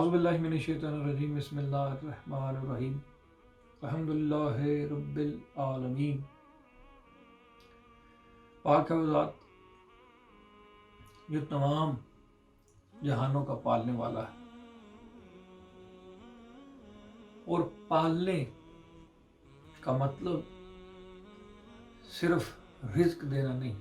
اعوذ باللہ من الشیطان الرجیم بسم اللہ الرحمن الرحیم الحمدللہ رب العالمین۔ پاک ہے وہ ذات جو تمام جہانوں کا پالنے والا ہے، اور پالنے کا مطلب صرف رزق دینا نہیں،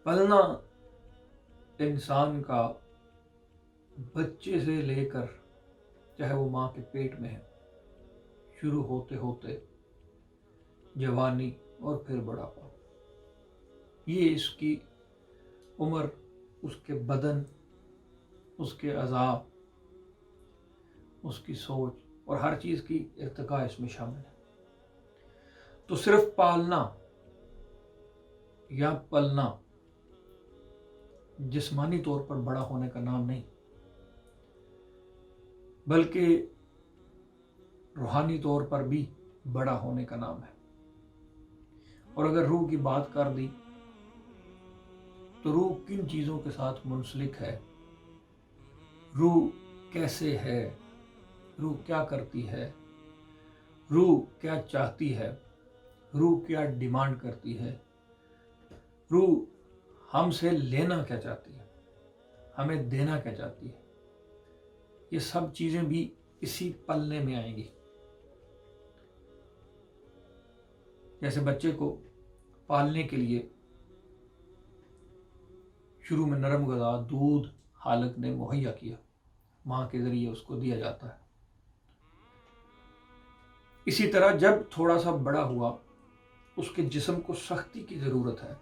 پلنا انسان کا بچے سے لے کر چاہے وہ ماں کے پیٹ میں ہے، شروع ہوتے ہوتے جوانی اور پھر بڑھاپا، یہ اس کی عمر، اس کے بدن، اس کے اعضاء، اس کی سوچ اور ہر چیز کی ارتقاء اس میں شامل ہے۔ تو صرف پالنا یا پلنا جسمانی طور پر بڑا ہونے کا نام نہیں، بلکہ روحانی طور پر بھی بڑا ہونے کا نام ہے۔ اور اگر روح کی بات کر دی تو روح کن چیزوں کے ساتھ منسلک ہے، روح کیسے ہے، روح کیا کرتی ہے، روح کیا چاہتی ہے، روح کیا ڈیمانڈ کرتی ہے، روح ہم سے لینا کیا چاہتی ہے، ہمیں دینا کیا چاہتی ہے، یہ سب چیزیں بھی اسی پلنے میں آئیں گی۔ جیسے بچے کو پالنے کے لیے شروع میں نرم غذا، دودھ خالق نے مہیا کیا، ماں کے ذریعے اس کو دیا جاتا ہے۔ اسی طرح جب تھوڑا سا بڑا ہوا، اس کے جسم کو سختی کی ضرورت ہے،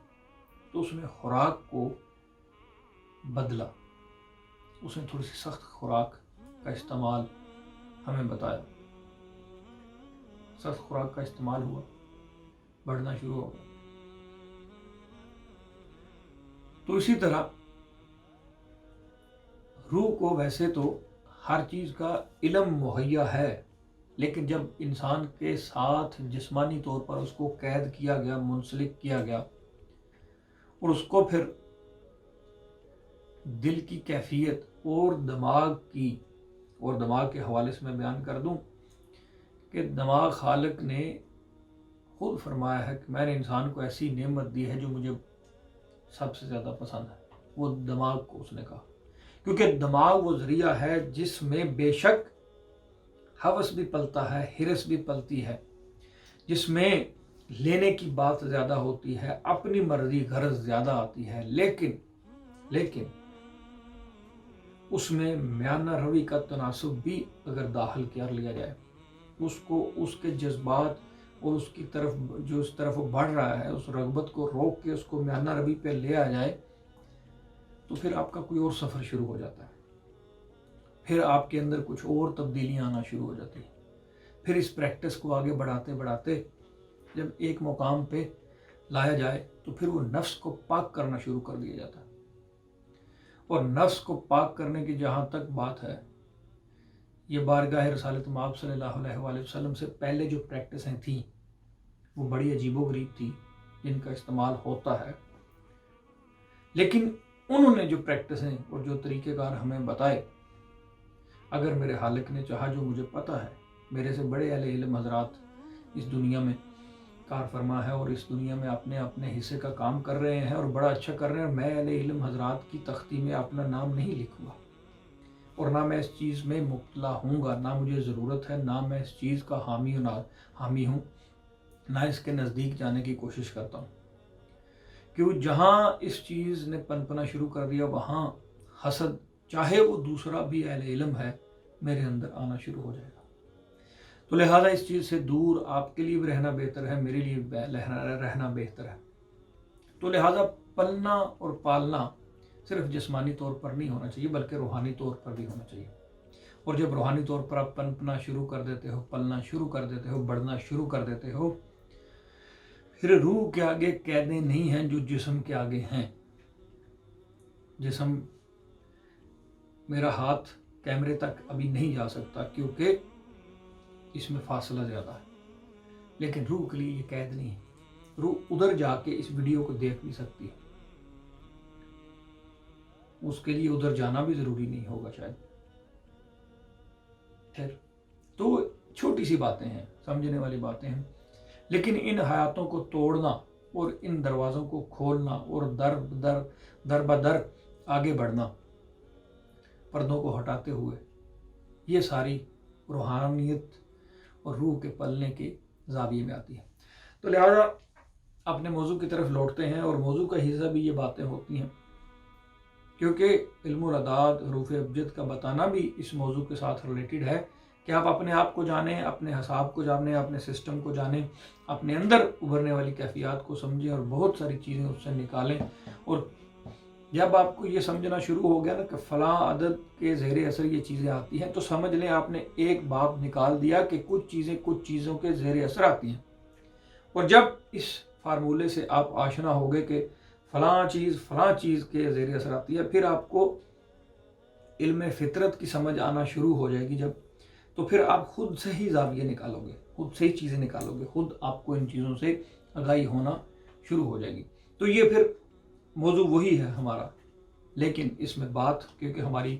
تو اس نے خوراک کو بدلا، اس نے تھوڑی سی سخت خوراک کا استعمال ہمیں بتایا، سخت خوراک کا استعمال ہوا، بڑھنا شروع ہو گیا۔ تو اسی طرح روح کو ویسے تو ہر چیز کا علم مہیا ہے، لیکن جب انسان کے ساتھ جسمانی طور پر اس کو قید کیا گیا، منسلک کیا گیا، اور اس کو پھر دل کی کیفیت اور دماغ کے حوالے سے میں بیان کر دوں کہ دماغ خالق نے خود فرمایا ہے کہ میں نے انسان کو ایسی نعمت دی ہے جو مجھے سب سے زیادہ پسند ہے، وہ دماغ کو اس نے کہا، کیونکہ دماغ وہ ذریعہ ہے جس میں بے شک ہوس بھی پلتا ہے، ہرس بھی پلتی ہے، جس میں لینے کی بات زیادہ ہوتی ہے، اپنی مرضی غرض زیادہ آتی ہے، لیکن اس میں میانہ روی کا تناسب بھی اگر داخل کر لیا جائے، اس کو اس کے جذبات اور اس کی طرف جو اس طرف وہ بڑھ رہا ہے، اس رغبت کو روک کے اس کو میانہ روی پہ لے آ جائے، تو پھر آپ کا کوئی اور سفر شروع ہو جاتا ہے، پھر آپ کے اندر کچھ اور تبدیلیاں آنا شروع ہو جاتی ہیں۔ پھر اس پریکٹس کو آگے بڑھاتے بڑھاتے جب ایک مقام پہ لایا جائے تو پھر وہ نفس کو پاک کرنا شروع کر دیا جاتا ہے۔ اور نفس کو پاک کرنے کی جہاں تک بات ہے، یہ بارگاہ رسالت مآب صلی اللہ علیہ وآلہ وسلم سے پہلے جو پریکٹسیں تھیں وہ بڑی عجیب و غریب تھی، جن کا استعمال ہوتا ہے، لیکن انہوں نے جو پریکٹسیں اور جو طریقہ کار ہمیں بتائے، اگر میرے خالق نے چاہا، جو مجھے پتہ ہے میرے سے بڑے اہل علم حضرات اس دنیا میں کار فرما ہے اور اس دنیا میں اپنے اپنے حصے کا کام کر رہے ہیں اور بڑا اچھا کر رہے ہیں، میں اہل علم حضرات کی تختی میں اپنا نام نہیں لکھوں گا، اور نہ میں اس چیز میں مبتلا ہوں گا، نہ مجھے ضرورت ہے، نہ میں اس چیز کا حامی ہوں، نہ اس کے نزدیک جانے کی کوشش کرتا ہوں، کیوں جہاں اس چیز نے پنپنا شروع کر دیا، وہاں حسد، چاہے وہ دوسرا بھی اہل علم ہے، میرے اندر آنا شروع ہو جائے گا۔ تو لہٰذا اس چیز سے دور آپ کے لیے بھی رہنا بہتر ہے، میرے لیے رہنا بہتر ہے۔ تو لہٰذا پلنا اور پالنا صرف جسمانی طور پر نہیں ہونا چاہیے، بلکہ روحانی طور پر بھی ہونا چاہیے۔ اور جب روحانی طور پر آپ پنپنا شروع کر دیتے ہو، پلنا شروع کر دیتے ہو، بڑھنا شروع کر دیتے ہو، پھر روح کے آگے قیدیں نہیں ہیں جو جسم کے آگے ہیں۔ جسم، میرا ہاتھ کیمرے تک ابھی نہیں جا سکتا کیونکہ اس میں فاصلہ زیادہ ہے، لیکن روح کے لیے یہ قید نہیں ہے، روح ادھر جا کے اس ویڈیو کو دیکھ بھی سکتی ہے۔ اس کے لیے ادھر جانا بھی ضروری نہیں ہوگا شاید. خیر، تو چھوٹی سی باتیں ہیں، سمجھنے والی باتیں ہیں، لیکن ان حیاتوں کو توڑنا اور ان دروازوں کو کھولنا اور در بدر آگے بڑھنا پردوں کو ہٹاتے ہوئے، یہ ساری روحانیت اور روح کے پلنے کے زاویے میں آتی ہے. تو لہذا اپنے موضوع کی طرف لوٹتے ہیں، اور موضوع کا حصہ بھی یہ باتیں ہوتی ہیں، کیونکہ علم الاعداد حروف ابجد کا بتانا بھی اس موضوع کے ساتھ ریلیٹڈ ہے کہ آپ اپنے آپ کو جانیں، اپنے حساب کو جانیں، اپنے سسٹم کو جانیں، اپنے اندر ابھرنے والی کیفیات کو سمجھیں اور بہت ساری چیزیں اس سے نکالیں. اور جب آپ کو یہ سمجھنا شروع ہو گیا نا کہ فلاں عدد کے زیر اثر یہ چیزیں آتی ہیں، تو سمجھ لیں آپ نے ایک باب نکال دیا کہ کچھ چیزوں کے زیر اثر آتی ہیں. اور جب اس فارمولے سے آپ آشنا ہو گئے کہ فلاں چیز کے زیر اثر آتی ہے، پھر آپ کو علم فطرت کی سمجھ آنا شروع ہو جائے گی جب، تو پھر آپ خود سے ہی زاویے نکالو گے، خود سے ہی چیزیں نکالو گے، خود آپ کو ان چیزوں سے آگاہی ہونا شروع ہو جائے گی. تو یہ پھر موضوع وہی ہے ہمارا، لیکن اس میں بات کیونکہ ہماری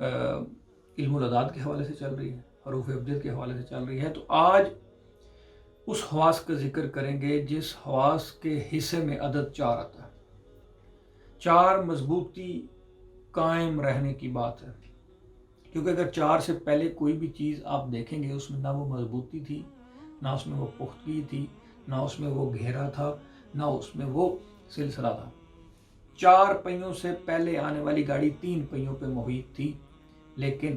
علم الاعداد کے حوالے سے چل رہی ہے، حروف ابجد کے حوالے سے چل رہی ہے، تو آج اس حواس کا ذکر کریں گے جس حواس کے حصے میں عدد 4 آتا ہے. 4 مضبوطی قائم رہنے کی بات ہے، کیونکہ اگر 4 سے پہلے کوئی بھی چیز آپ دیکھیں گے اس میں نہ وہ مضبوطی تھی، نہ اس میں وہ پختگی تھی، نہ اس میں وہ گہرا تھا، نہ اس میں وہ سلسلہ تھا. 4 پہیوں سے پہلے آنے والی گاڑی 3 پہیوں پہ محیط تھی، لیکن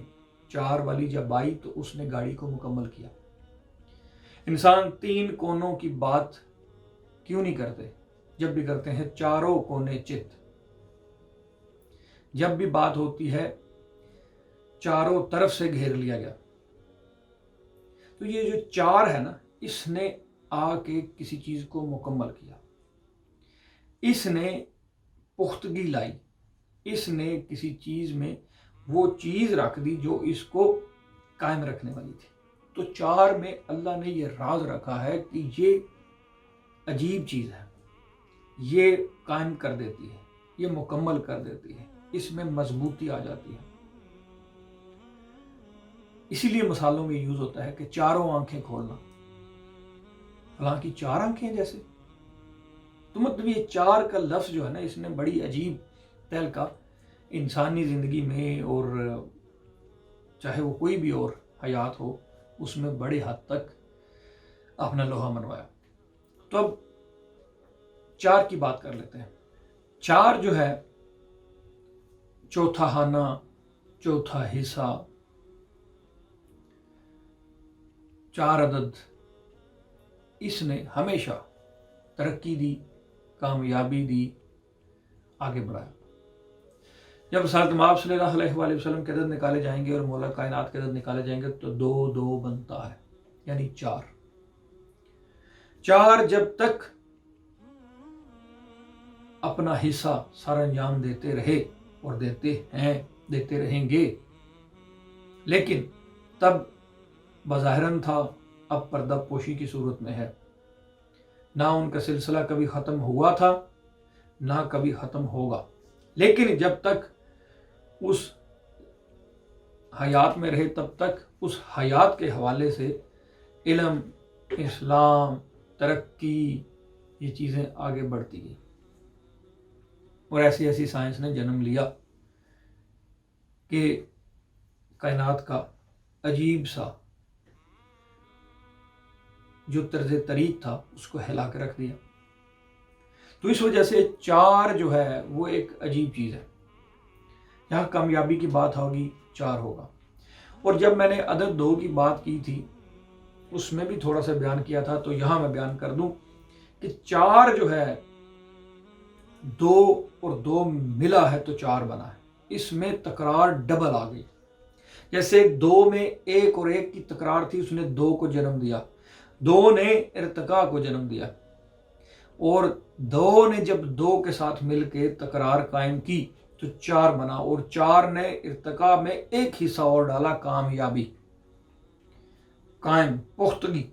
4 والی جب آئی تو اس نے گاڑی کو مکمل کیا. انسان 3 کونوں کی بات کیوں نہیں کرتے؟ جب بھی کرتے ہیں چاروں کونے چت. جب بھی بات ہوتی ہے چاروں طرف سے گھیر لیا گیا. تو یہ جو 4 ہے نا، اس نے آ کے کسی چیز کو مکمل کیا، اس نے پختگی لائی، اس نے کسی چیز میں وہ چیز رکھ دی جو اس کو قائم رکھنے والی تھی. تو 4 میں اللہ نے یہ راز رکھا ہے کہ یہ عجیب چیز ہے، یہ قائم کر دیتی ہے، یہ مکمل کر دیتی ہے، اس میں مضبوطی آ جاتی ہے. اسی لیے مثالوں میں یوز ہوتا ہے کہ 4 آنکھیں کھولنا، فلاں کی 4 آنکھیں جیسے. تو مطلب یہ 4 کا لفظ جو ہے نا، اس نے بڑی عجیب تہلکہ انسانی زندگی میں، اور چاہے وہ کوئی بھی اور حیات ہو، اس میں بڑے حد تک اپنا لوہا منوایا. تو اب 4 کی بات کر لیتے ہیں. 4 جو ہے، چوتھا خانہ، چوتھا حصہ، 4 عدد، اس نے ہمیشہ ترقی دی، کامیابی دی، آگے بڑھایا. جب حضرت مآب صلی اللہ علیہ وآلہ وسلم کے عدد نکالے جائیں گے اور مولا کائنات کے عدد نکالے جائیں گے تو 2 2 بنتا ہے، یعنی 4. 4 جب تک اپنا حصہ سر انجام دیتے رہے اور دیتے رہیں گے، لیکن تب بظاہراً تھا، اب پردہ پوشی کی صورت میں ہے. نہ ان کا سلسلہ کبھی ختم ہوا تھا، نہ کبھی ختم ہوگا. لیکن جب تک اس حیات میں رہے تب تک اس حیات کے حوالے سے علم، اسلام، ترقی، یہ چیزیں آگے بڑھتی گئی. اور ایسی سائنس نے جنم لیا کہ کائنات کا عجیب سا جو طرز طریق تھا اس کو ہلا کے رکھ دیا. تو اس وجہ سے 4 جو ہے وہ ایک عجیب چیز ہے. یہاں کامیابی کی بات ہوگی 4 ہوگا. اور جب میں نے عدد 2 کی بات کی تھی اس میں بھی تھوڑا سا بیان کیا تھا، تو یہاں میں بیان کر دوں کہ 4 جو ہے 2 اور 2 ملا ہے تو 4 بنا ہے. اس میں تکرار ڈبل آ گئی. جیسے 2 میں 1 اور 1 کی تکرار تھی، اس نے 2 کو جنم دیا. 2 نے ارتقاء کو جنم دیا، اور 2 نے جب 2 کے ساتھ مل کے تکرار قائم کی تو 4 بنا، اور 4 نے ارتقاء میں ایک حصہ اور ڈالا، کامیابی، قائم، پختگی.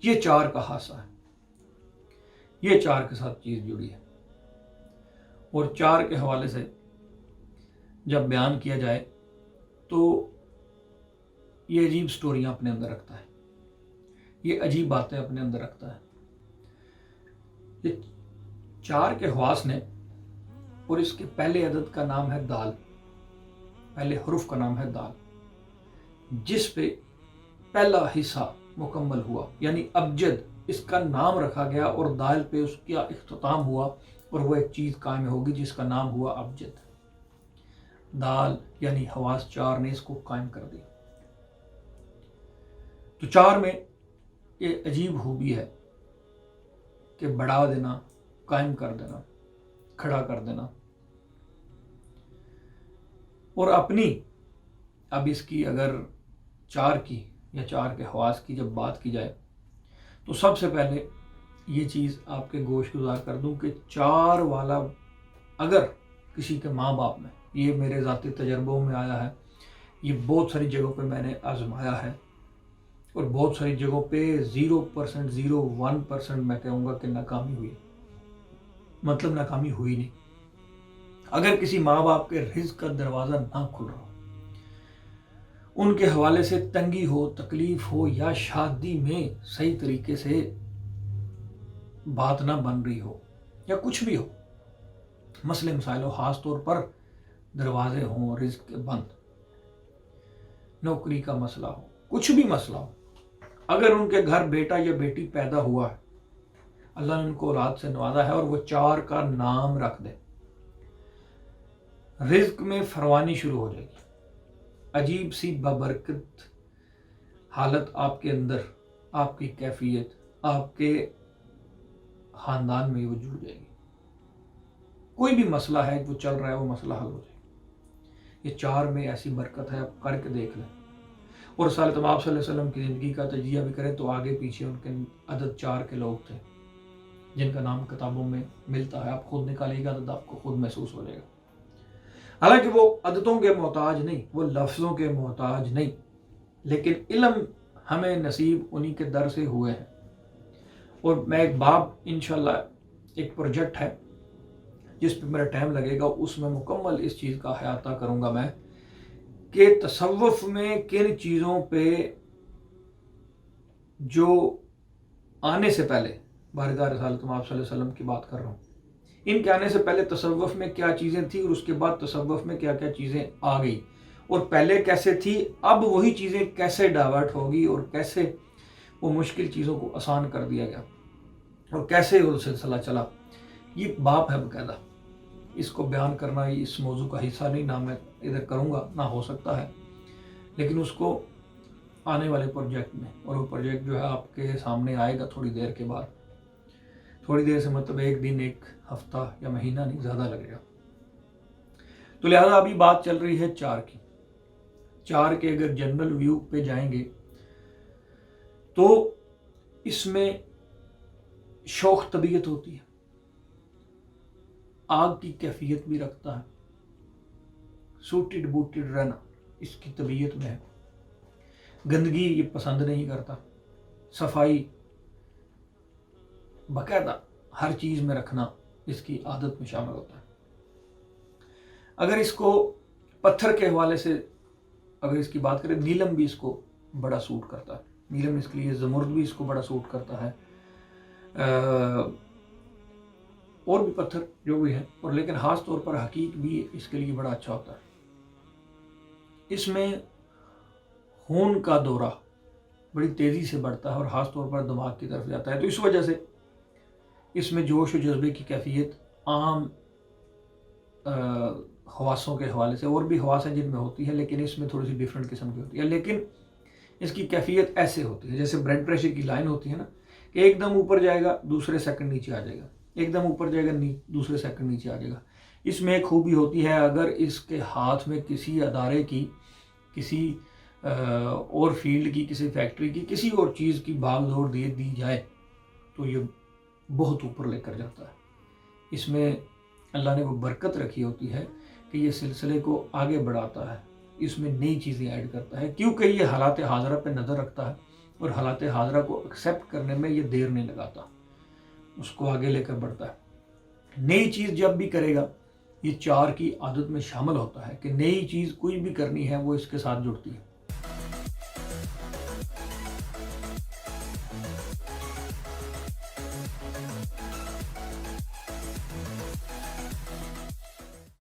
یہ 4 کا حصہ ہے، یہ 4 کے ساتھ چیز جڑی ہے. اور 4 کے حوالے سے جب بیان کیا جائے تو یہ عجیب سٹوریاں اپنے اندر رکھتا ہے، یہ عجیب باتیں اپنے اندر رکھتا ہے۔ یہ 4 کے حواس نے، اور اس کے پہلے عدد کا نام ہے دال، پہلے حرف کا نام ہے دال، جس پہ پہلا حصہ مکمل ہوا، یعنی ابجد اس کا نام رکھا گیا، اور دال پہ اس کا اختتام ہوا، اور وہ ایک چیز قائم ہوگی جس کا نام ہوا ابجد۔ دال یعنی حواس 4 نے اس کو قائم کر دیا۔ تو 4 میں یہ عجیب خوبی ہے کہ بڑھا دینا، قائم کر دینا، کھڑا کر دینا، اور اپنی اب اس کی اگر 4 کی یا 4 کے حواس کی جب بات کی جائے تو سب سے پہلے یہ چیز آپ کے گوش گزار کر دوں کہ 4 والا اگر کسی کے ماں باپ میں، یہ میرے ذاتی تجربوں میں آیا ہے، یہ بہت ساری جگہوں پہ میں نے آزمایا ہے، اور بہت ساری جگہوں پہ 0%، 0.1% میں کہوں گا کہ ناکامی ہوئی، مطلب ناکامی ہوئی نہیں۔ اگر کسی ماں باپ کے رزق کا دروازہ نہ کھل رہا، ان کے حوالے سے تنگی ہو، تکلیف ہو، یا شادی میں صحیح طریقے سے بات نہ بن رہی ہو، یا کچھ بھی ہو، مسئلے مسائل ہو، خاص طور پر دروازے ہوں رزق کے بند، نوکری کا مسئلہ ہو، کچھ بھی مسئلہ ہو، اگر ان کے گھر بیٹا یا بیٹی پیدا ہوا ہے، اللہ نے ان کو اولاد سے نوازا ہے، اور وہ 4 کا نام رکھ دے، رزق میں فروانی شروع ہو جائے گی، عجیب سی بابرکت حالت آپ کے اندر، آپ کی کیفیت، آپ کے خاندان میں وجود جائے گی۔ کوئی بھی مسئلہ ہے جو چل رہا ہے، وہ مسئلہ حل ہو جائے گا۔ یہ 4 میں ایسی برکت ہے، آپ کر کے دیکھ لیں، اور رسالت مآب صلی اللہ علیہ وسلم کی زندگی کا تجزیہ بھی کریں تو آگے پیچھے ان کے عدد 4 کے لوگ تھے جن کا نام کتابوں میں ملتا ہے، آپ خود نکالیے گا عدد، آپ کو خود محسوس ہو جائے گا۔ حالانکہ وہ عددوں کے محتاج نہیں، وہ لفظوں کے محتاج نہیں، لیکن علم ہمیں نصیب انہی کے در سے ہوئے ہیں۔ اور میں ایک باب انشاءاللہ، ایک پروجیکٹ ہے جس پہ میرا ٹائم لگے گا، اس میں مکمل اس چیز کا احاطہ کروں گا میں کہ تصوف میں کن چیزوں پہ جو آنے سے پہلے، باردار رسالت مآب صلی اللہ علیہ وسلم کی بات کر رہا ہوں، ان کے آنے سے پہلے تصوف میں کیا چیزیں تھیں، اور اس کے بعد تصوف میں کیا کیا چیزیں آ گئی، اور پہلے کیسے تھی، اب وہی چیزیں کیسے ڈائیورٹ ہوگی، اور کیسے وہ مشکل چیزوں کو آسان کر دیا گیا، اور کیسے وہ سلسلہ چلا۔ یہ باب ہے باقاعدہ، اس کو بیان کرنا اس موضوع کا حصہ نہیں، نہ میں ادھر کروں گا، نہ ہو سکتا ہے، لیکن اس کو آنے والے پروجیکٹ میں، اور وہ پروجیکٹ جو ہے آپ کے سامنے آئے گا تھوڑی دیر کے بعد، تھوڑی دیر سے مطلب ایک دن، ایک ہفتہ یا مہینہ نہیں، زیادہ لگے گا۔ تو لہذا ابھی بات چل رہی ہے 4 کی۔ 4 کے اگر جنرل ویو پہ جائیں گے تو اس میں شوق طبیعت ہوتی ہے، آگ کی کیفیت بھی رکھتا ہے، سوٹڈ بوٹڈ رہنا اس کی طبیعت میں ہے، گندگی یہ پسند نہیں کرتا، صفائی باقاعدہ ہر چیز میں رکھنا اس کی عادت میں شامل ہوتا ہے۔ اگر اس کو پتھر کے حوالے سے اگر اس کی بات کریں، نیلم بھی اس کو بڑا سوٹ کرتا ہے، نیلم اس کے لیے، زمرد بھی اس کو بڑا سوٹ کرتا ہے، اور بھی پتھر جو بھی ہیں، اور لیکن خاص طور پر حقیق بھی اس کے لیے بڑا اچھا ہوتا ہے۔ اس میں خون کا دورہ بڑی تیزی سے بڑھتا ہے، اور خاص طور پر دماغ کی طرف جاتا ہے، تو اس وجہ سے اس میں جوش و جذبے کی کیفیت عام حواسوں کے حوالے سے، اور بھی حواس ہیں جن میں ہوتی ہے، لیکن اس میں تھوڑی سی ڈیفرنٹ قسم کی ہوتی ہے، لیکن اس کی کیفیت ایسے ہوتی ہے جیسے بلڈ پریشر کی لائن ہوتی ہے نا، کہ ایک دم اوپر جائے گا، دوسرے سیکنڈ نیچے آ جائے گا، ایک دم اوپر جائے گا، دوسرے سیکنڈ نیچے آ جائے گا۔ اس میں ایک خوبی ہوتی ہے، اگر اس کے ہاتھ میں کسی ادارے کی، کسی اور فیلڈ کی، کسی فیکٹری کی، کسی اور چیز کی بھاگ دوڑ دے دی جائے تو یہ بہت اوپر لے کر جاتا ہے۔ اس میں اللہ نے وہ برکت رکھی ہوتی ہے کہ یہ سلسلے کو آگے بڑھاتا ہے، اس میں نئی چیزیں ایڈ کرتا ہے، کیونکہ یہ حالات حاضرہ پہ نظر رکھتا ہے، اور حالات حاضرہ کو ایکسیپٹ کرنے میں یہ دیر نہیں لگاتا، اس کو آگے لے کر بڑھتا ہے۔ نئی چیز جب بھی کرے گا یہ 4 کی عادت میں شامل ہوتا ہے کہ نئی چیز کوئی بھی کرنی ہے وہ اس کے ساتھ جڑتی ہے.